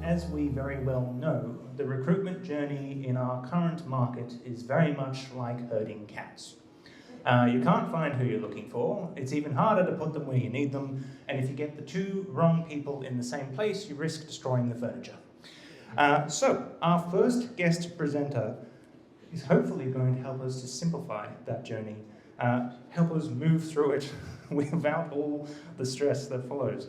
as we very well know, the recruitment journey in our current market is very much like herding cats. You can't find who you're looking for, it's even harder to put them where you need them, and if you get the two wrong people in the same place, you risk destroying the furniture. So, our first guest presenter is hopefully going to help us to simplify that journey, help us move through it without all the stress that follows.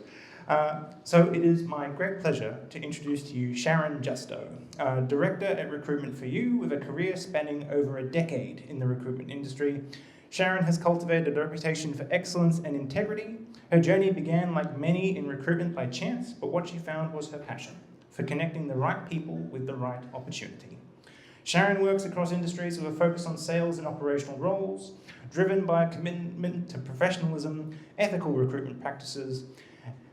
So it is my great pleasure to introduce to you Sharon Justo, Director at Recruitment for You with a career spanning over a decade in the recruitment industry. Sharon has cultivated a reputation for excellence and integrity. Her journey began, like many in recruitment, by chance, but what she found was her passion for connecting the right people with the right opportunity. Sharon works across industries with a focus on sales and operational roles, driven by a commitment to professionalism, ethical recruitment practices,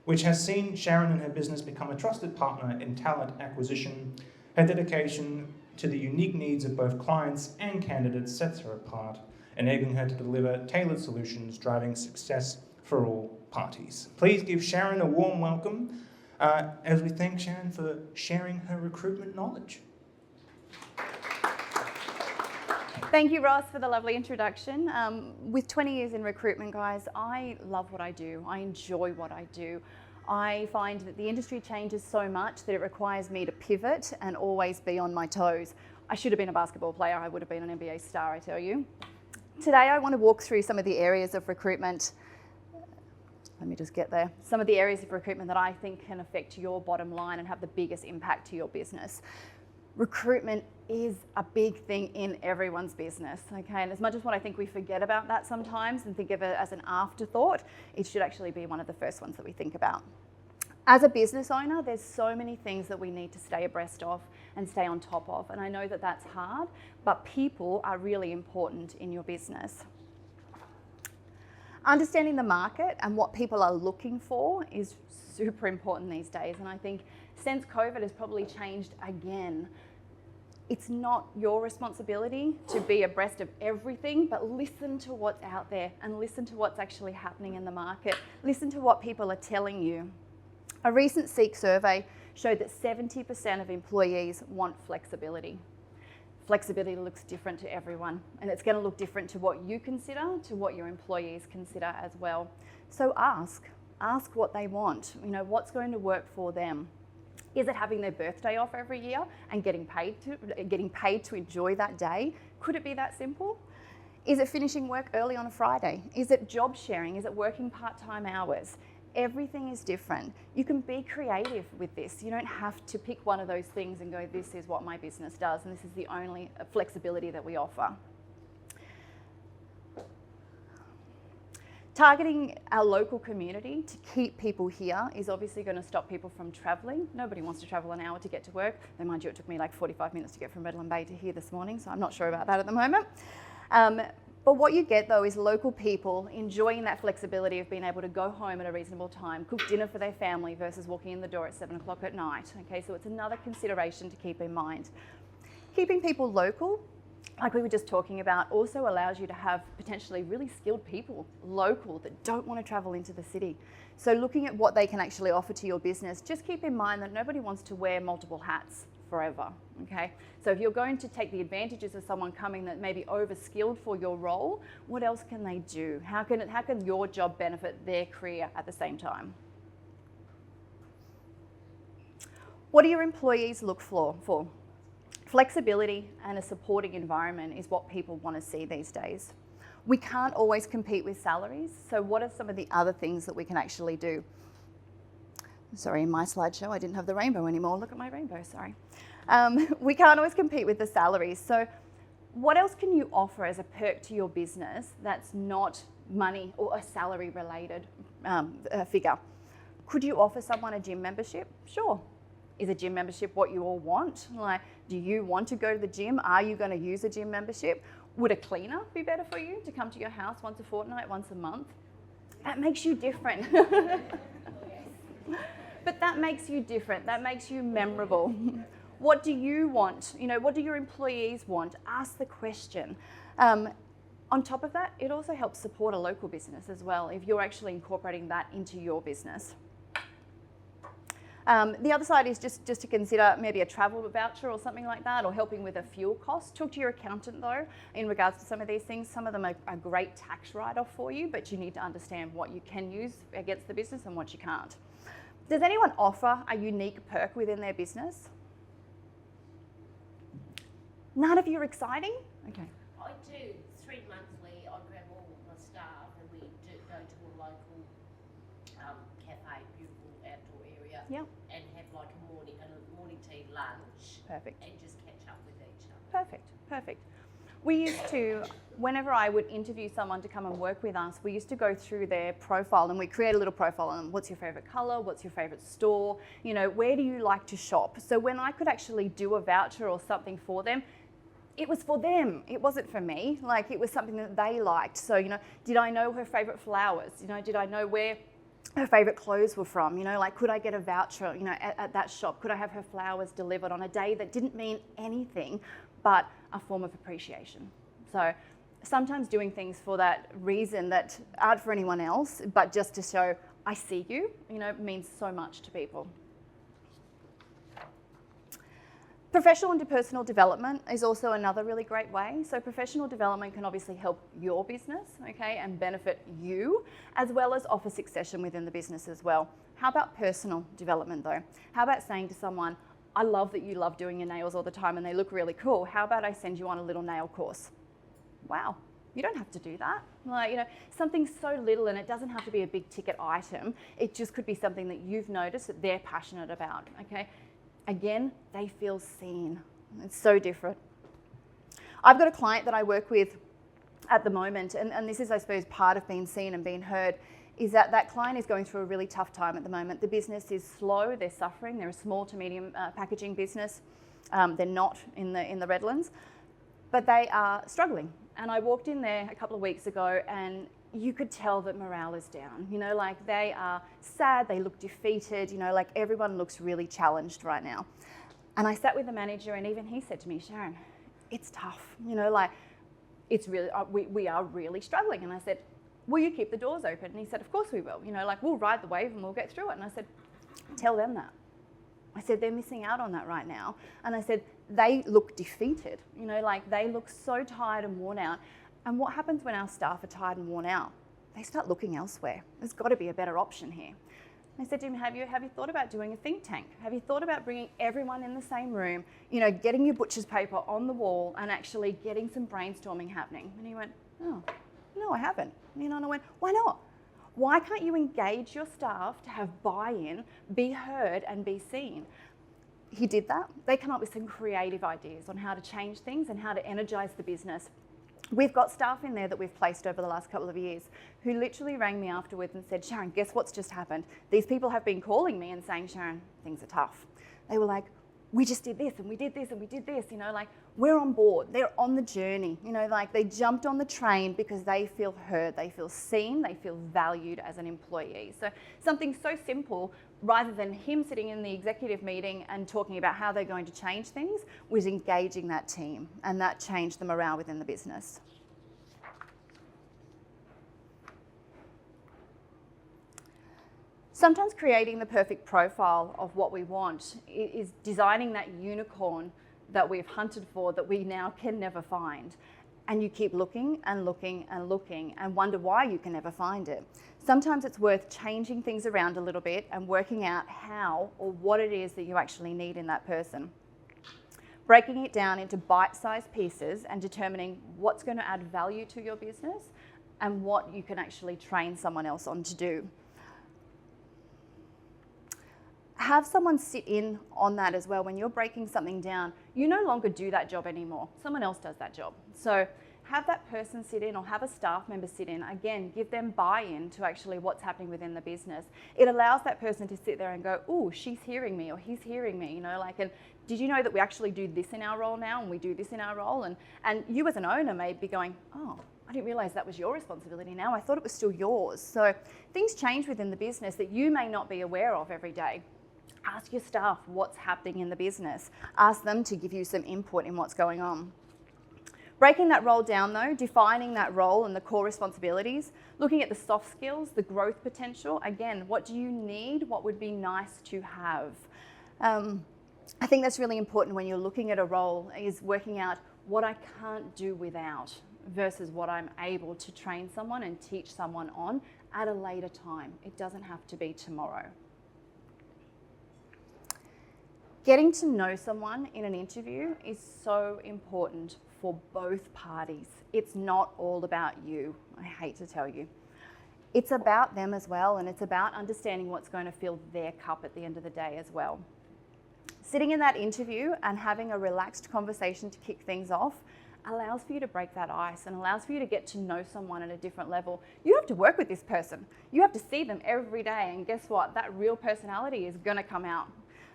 which has seen Sharon and her business become a trusted partner in talent acquisition. Her dedication to the unique needs of both clients and candidates sets her apart, enabling her to deliver tailored solutions, driving success for all parties. Please give Sharon a warm welcome as we thank Sharon for sharing her recruitment knowledge. Thank you, Ross, for the lovely introduction. With 20 years in recruitment, guys, I love what I do. I enjoy what I do. I find that the industry changes so much that it requires me to pivot and always be on my toes. I should have been a basketball player. I would have been an NBA star, I tell you. Today, I want to walk through some of the areas of recruitment. Let me just get there. Some of the areas of recruitment that I think can affect your bottom line and have the biggest impact to your business. Recruitment is a big thing in everyone's business, okay? And as much as what I think we forget about that sometimes and think of it as an afterthought, it should actually be one of the first ones that we think about. As a business owner, there's so many things that we need to stay abreast of and stay on top of. And I know that that's hard, but people are really important in your business. Understanding the market and what people are looking for is super important these days. And I think since COVID has probably changed again, it's not your responsibility to be abreast of everything, but listen to what's out there and listen to what's actually happening in the market. Listen to what people are telling you. A recent Seek survey showed that 70% of employees want flexibility. Flexibility looks different to everyone, and it's going to look different to what you consider, to what your employees consider as well. So ask what they want. You know, what's going to work for them. Is it having their birthday off every year and getting paid to enjoy that day? Could it be that simple? Is it finishing work early on a Friday? Is it job sharing? Is it working part-time hours? Everything is different. You can be creative with this. You don't have to pick one of those things and go, this is what my business does, and this is the only flexibility that we offer. Targeting our local community to keep people here is obviously going to stop people from travelling. Nobody wants to travel an hour to get to work. Though mind you, it took me like 45 minutes to get from Redland Bay to here this morning, so I'm not sure about that at the moment. But what you get though is local people enjoying that flexibility of being able to go home at a reasonable time, cook dinner for their family versus walking in the door at 7 o'clock at night. Okay, so it's another consideration to keep in mind. Keeping people local, like we were just talking about, also allows you to have potentially really skilled people local that don't want to travel into the city. So looking at what they can actually offer to your business, just keep in mind that nobody wants to wear multiple hats forever, okay? So if you're going to take the advantages of someone coming that may be over-skilled for your role, what else can they do? How can your job benefit their career at the same time? What do your employees look for? Flexibility and a supporting environment is what people want to see these days. We can't always compete with salaries, so what are some of the other things that we can actually do? Sorry, in my slideshow, I didn't have the rainbow anymore. Look at my rainbow, sorry. We can't always compete with the salaries. So what else can you offer as a perk to your business that's not money or a salary related figure? Could you offer someone a gym membership? Sure. Is a gym membership what you all want? Like, do you want to go to the gym? Are you going to use a gym membership? Would a cleaner be better for you to come to your house once a fortnight, once a month? That makes you different. But that makes you different. That makes you memorable. What do you want? You know, what do your employees want? Ask the question. On top of that, it also helps support a local business as well if you're actually incorporating that into your business. The other side is just to consider maybe a travel voucher or something like that, or helping with a fuel cost. Talk to your accountant though in regards to some of these things. Some of them are a great tax write-off for you, but you need to understand what you can use against the business and what you can't. Does anyone offer a unique perk within their business? None of you are exciting? Okay. I do 3 monthly. I grab all my staff and we do go to a local cafe, beautiful outdoor area, Yep. and have like a morning tea lunch. Perfect. And just catch up with each other. Perfect. We used to, whenever I would interview someone to come and work with us, we used to go through their profile and we create a little profile on them. What's your favourite colour? What's your favourite store? You know, where do you like to shop? So when I could actually do a voucher or something for them, it was for them. It wasn't for me. Like, it was something that they liked. So, you know, did I know her favourite flowers? You know, did I know where her favourite clothes were from? You know, like, could I get a voucher, you know, at that shop? Could I have her flowers delivered on a day that didn't mean anything but a form of appreciation? So sometimes doing things for that reason that aren't for anyone else, but just to show I see you, you know, means so much to people. Professional and personal development is also another really great way. So professional development can obviously help your business, okay, and benefit you, as well as offer succession within the business as well. How about personal development though? How about saying to someone, I love that you love doing your nails all the time and they look really cool. How about I send you on a little nail course? Wow, you don't have to do that. Like, you know, something so little, and it doesn't have to be a big ticket item. It just could be something that you've noticed that they're passionate about, okay? Again, they feel seen. It's so different. I've got a client that I work with at the moment, and this is, I suppose, part of being seen and being heard, is that client is going through a really tough time at the moment. The business is slow, they're suffering, they're a small to medium packaging business. They're not in the Redlands, but they are struggling. And I walked in there a couple of weeks ago and you could tell that morale is down. You know, like, they are sad, they look defeated, you know, like everyone looks really challenged right now. And I sat with the manager and even he said to me, Sharon, it's tough, you know, like, it's really, we are really struggling. And I said, will you keep the doors open? And he said, of course we will, you know, like, we'll ride the wave and we'll get through it. And I said, tell them that. I said, they're missing out on that right now. And I said, they look defeated, you know, like, they look so tired and worn out. And what happens when our staff are tired and worn out? They start looking elsewhere. There's got to be a better option here. I said to him, have you thought about doing a think tank? Have you thought about bringing everyone in the same room, you know, getting your butcher's paper on the wall and actually getting some brainstorming happening? And he went, oh, no, I haven't. You know, and I went, why not? Why can't you engage your staff to have buy-in, be heard and be seen? He did that. They come up with some creative ideas on how to change things and how to energise the business. We've got staff in there that we've placed over the last couple of years who literally rang me afterwards and said, Sharon, guess what's just happened? These people have been calling me and saying, Sharon, things are tough. They were like, we just did this and we did this and we did this, you know, like, we're on board, they're on the journey, you know, like, they jumped on the train because they feel heard, they feel seen, they feel valued as an employee. So something so simple, rather than him sitting in the executive meeting and talking about how they're going to change things, was engaging that team, and that changed the morale within the business. Sometimes creating the perfect profile of what we want is designing that unicorn that we've hunted for that we now can never find. And you keep looking and looking and looking and wonder why you can never find it. Sometimes it's worth changing things around a little bit and working out how or what it is that you actually need in that person. Breaking it down into bite-sized pieces and determining what's going to add value to your business and what you can actually train someone else on to do. Have someone sit in on that as well. When you're breaking something down, you no longer do that job anymore. Someone else does that job. So have that person sit in, or have a staff member sit in. Again, give them buy-in to actually what's happening within the business. It allows that person to sit there and go, oh, she's hearing me or he's hearing me, you know, like, and did you know that we actually do this in our role now and we do this in our role? And you as an owner may be going, oh, I didn't realise that was your responsibility now. I thought it was still yours. So things change within the business that you may not be aware of every day. Ask your staff what's happening in the business. Ask them to give you some input in what's going on. Breaking that role down though, defining that role and the core responsibilities, looking at the soft skills, the growth potential. Again, what do you need? What would be nice to have? I think that's really important when you're looking at a role, is working out what I can't do without versus what I'm able to train someone and teach someone on at a later time. It doesn't have to be tomorrow. Getting to know someone in an interview is so important for both parties. It's not all about you, I hate to tell you. It's about them as well, and it's about understanding what's going to fill their cup at the end of the day as well. Sitting in that interview and having a relaxed conversation to kick things off allows for you to break that ice and allows for you to get to know someone at a different level. You have to work with this person. You have to see them every day, and guess what? That real personality is going to come out.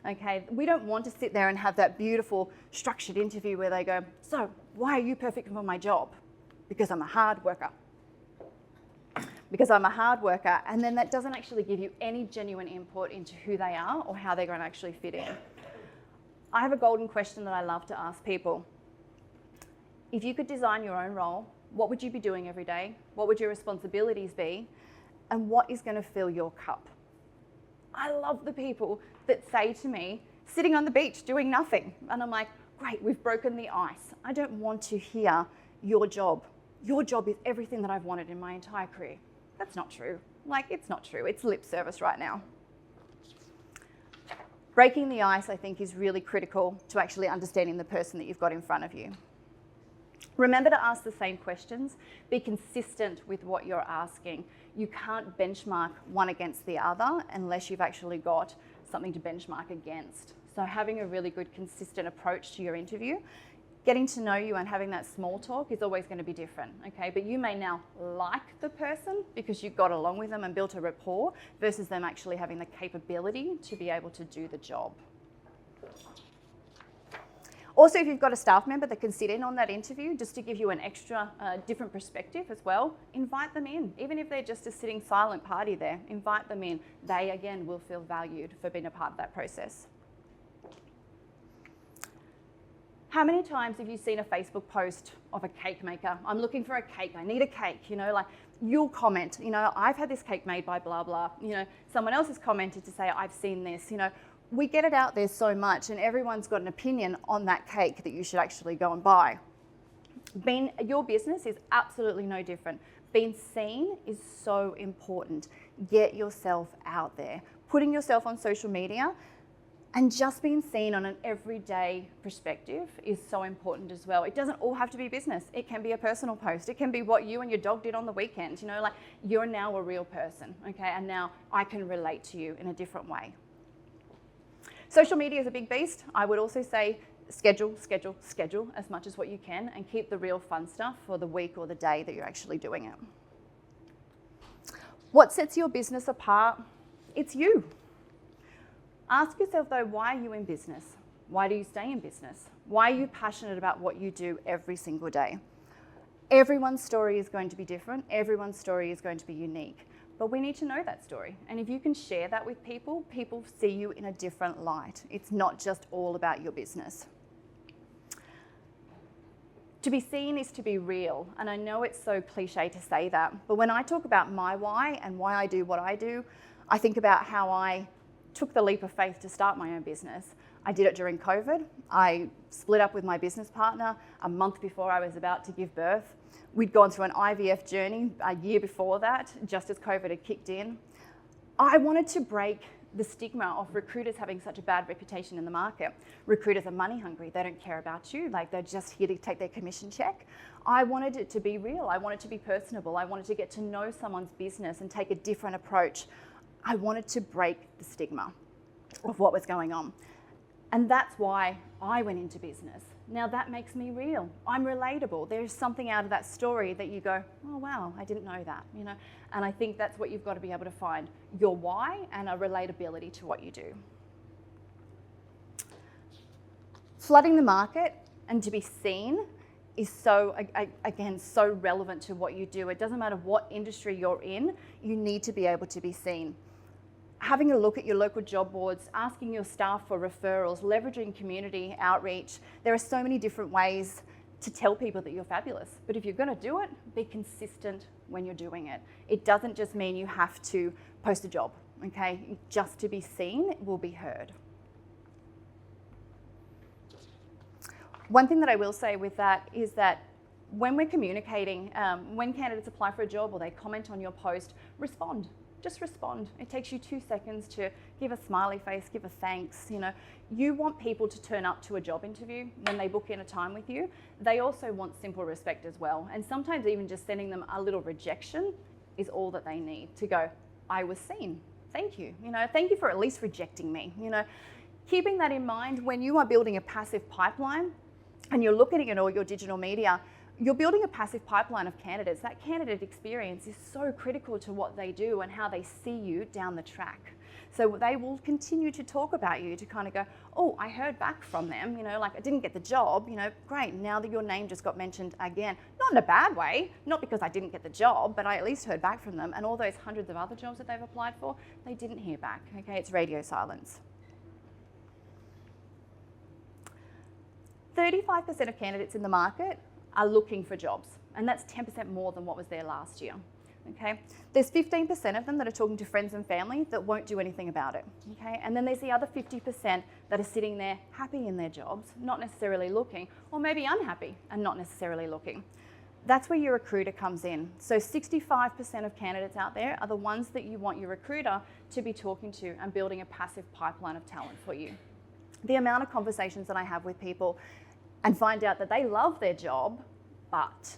Okay, we don't want to sit there and have that beautiful structured interview where they go, so why are you perfect for my job? Because I'm a hard worker. Because I'm a hard worker, and then that doesn't actually give you any genuine input into who they are or how they're going to actually fit in. I have a golden question that I love to ask people. If you could design your own role, what would you be doing every day? What would your responsibilities be? And what is going to fill your cup? I love the people that say to me, sitting on the beach doing nothing. And I'm like, great, we've broken the ice. I don't want to hear your job. Your job is everything that I've wanted in my entire career. That's not true. Like, it's not true. It's lip service right now. Breaking the ice, I think, is really critical to actually understanding the person that you've got in front of you. Remember to ask the same questions. Be consistent with what you're asking. You can't benchmark one against the other unless you've actually got something to benchmark against. So having a really good, consistent approach to your interview, getting to know you and having that small talk is always going to be different, okay? But you may now like the person because you got along with them and built a rapport versus them actually having the capability to be able to do the job. Also, if you've got a staff member that can sit in on that interview just to give you an extra different perspective as well, invite them in. Even if they're just a sitting silent party there, invite them in. They, again, will feel valued for being a part of that process. How many times have you seen a Facebook post of a cake maker? I'm looking for a cake, I need a cake, you know, like you'll comment, you know, I've had this cake made by blah, blah, you know, someone else has commented to say, I've seen this, you know. We get it out there so much and everyone's got an opinion on that cake that you should actually go and buy. Your business is absolutely no different. Being seen is so important. Get yourself out there. Putting yourself on social media and just being seen on an everyday perspective is so important as well. It doesn't all have to be business. It can be a personal post. It can be what you and your dog did on the weekend. You know, like you're now a real person, okay? And now I can relate to you in a different way. Social media is a big beast. I would also say schedule as much as what you can and keep the real fun stuff for the week or the day that you're actually doing it. What sets your business apart? It's you. Ask yourself though, why are you in business? Why do you stay in business? Why are you passionate about what you do every single day? Everyone's story is going to be different. Everyone's story is going to be unique. But we need to know that story. And if you can share that with people, people see you in a different light. It's not just all about your business. To be seen is to be real. And I know it's so cliche to say that, but when I talk about my why and why I do what I do, I think about how I took the leap of faith to start my own business. I did it during COVID. I split up with my business partner a month before I was about to give birth. We'd gone through an IVF journey a year before that, just as COVID had kicked in. I wanted to break the stigma of recruiters having such a bad reputation in the market. Recruiters are money hungry. They don't care about you. Like they're just here to take their commission check. I wanted it to be real. I wanted to be personable. I wanted to get to know someone's business and take a different approach. I wanted to break the stigma of what was going on. And that's why I went into business. Now that makes me real. I'm relatable. There's something out of that story that you go, oh wow, I didn't know that, you know. And I think that's what you've got to be able to find, your why and a relatability to what you do. Flooding the market and to be seen is so, again, so relevant to what you do. It doesn't matter what industry you're in, you need to be able to be seen. Having a look at your local job boards, asking your staff for referrals, leveraging community outreach. There are so many different ways to tell people that you're fabulous. But if you're going to do it, be consistent when you're doing it. It doesn't just mean you have to post a job, okay? Just to be seen will be heard. One thing that I will say with that is that when we're communicating, when candidates apply for a job or they comment on your post, respond. Just respond. It takes you 2 seconds to give a smiley face, give a thanks. You know, you want people to turn up to a job interview when they book in a time with you. They also want simple respect as well. And sometimes even just sending them a little rejection is all that they need to go, I was seen. Thank you. You know, thank you for at least rejecting me. You know, keeping that in mind when you are building a passive pipeline and you're looking at all your digital media, you're building a passive pipeline of candidates. That candidate experience is so critical to what they do and how they see you down the track. So they will continue to talk about you to kind of go, oh, I heard back from them, you know, like I didn't get the job, you know, great, now that your name just got mentioned again. Not in a bad way, not because I didn't get the job, but I at least heard back from them. And all those hundreds of other jobs that they've applied for, they didn't hear back, okay? It's radio silence. 35% of candidates in the market are looking for jobs, and that's 10% more than what was there last year, okay? There's 15% of them that are talking to friends and family that won't do anything about it, okay? And then there's the other 50% that are sitting there happy in their jobs, not necessarily looking, or maybe unhappy and not necessarily looking. That's where your recruiter comes in. So 65% of candidates out there are the ones that you want your recruiter to be talking to and building a passive pipeline of talent for you. The amount of conversations that I have with people and find out that they love their job, but.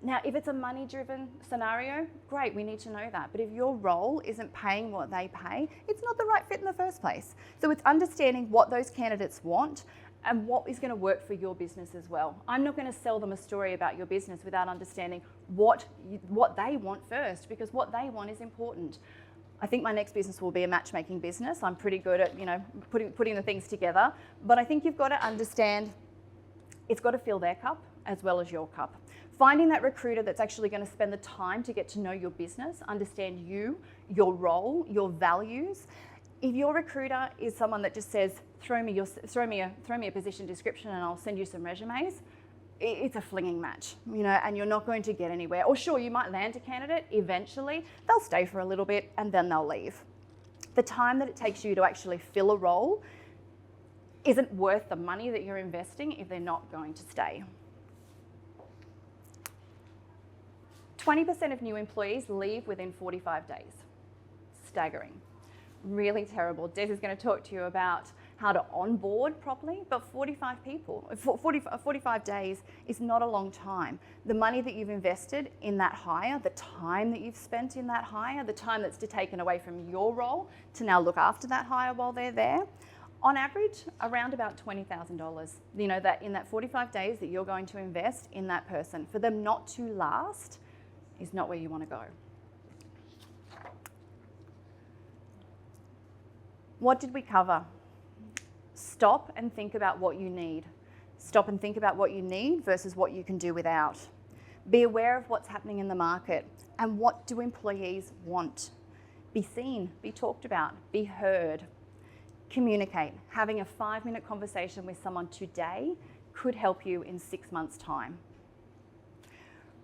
Now, if it's a money-driven scenario, great, we need to know that. But if your role isn't paying what they pay, it's not the right fit in the first place. So it's understanding what those candidates want and what is going to work for your business as well. I'm not going to sell them a story about your business without understanding what they want first, because what they want is important. I think my next business will be a matchmaking business. I'm pretty good at, you know, putting the things together. But I think you've got to understand it's got to fill their cup as well as your cup. Finding that recruiter that's actually going to spend the time to get to know your business, understand you, your role, your values. If your recruiter is someone that just says, throw me a position description and I'll send you some resumes, it's a flinging match, you know, and you're not going to get anywhere. Or sure, you might land a candidate eventually, they'll stay for a little bit and then they'll leave. The time that it takes you to actually fill a role isn't worth the money that you're investing if they're not going to stay. 20% of new employees leave within 45 days. Staggering. Really terrible. Des is going to talk to you about how to onboard properly, but 45 days is not a long time. The money that you've invested in that hire, the time that you've spent in that hire, the time that's taken away from your role to now look after that hire while they're there, on average, around about $20,000. You know, that in that 45 days that you're going to invest in that person, for them not to last is not where you want to go. What did we cover? Stop and think about what you need. Stop and think about what you need versus what you can do without. Be aware of what's happening in the market and what do employees want. Be seen, be talked about, be heard. Communicate. Having a 5-minute conversation with someone today could help you in 6 months' time.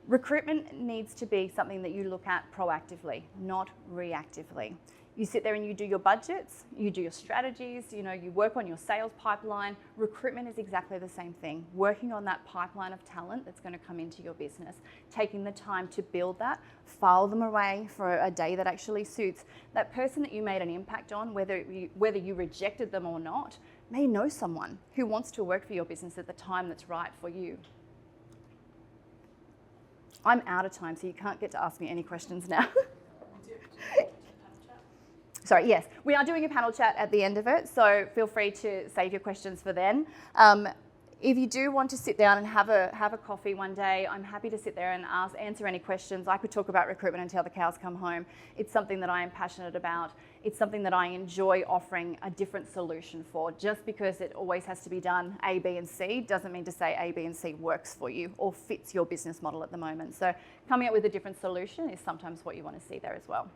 Recruitment needs to be something that you look at proactively, not reactively. You sit there and you do your budgets, you do your strategies, you know, you work on your sales pipeline. Recruitment is exactly the same thing. Working on that pipeline of talent that's going to come into your business, taking the time to build that, file them away for a day that actually suits. That person that you made an impact on, whether you rejected them or not, may know someone who wants to work for your business at the time that's right for you. I'm out of time, so you can't get to ask me any questions now. Sorry, yes, we are doing a panel chat at the end of it, so feel free to save your questions for then. If you do want to sit down and have a coffee one day, I'm happy to sit there and answer any questions. I could talk about recruitment until the cows come home. It's something that I am passionate about. It's something that I enjoy offering a different solution for. Just because it always has to be done A, B, and C doesn't mean to say A, B, and C works for you or fits your business model at the moment. So coming up with a different solution is sometimes what you want to see there as well.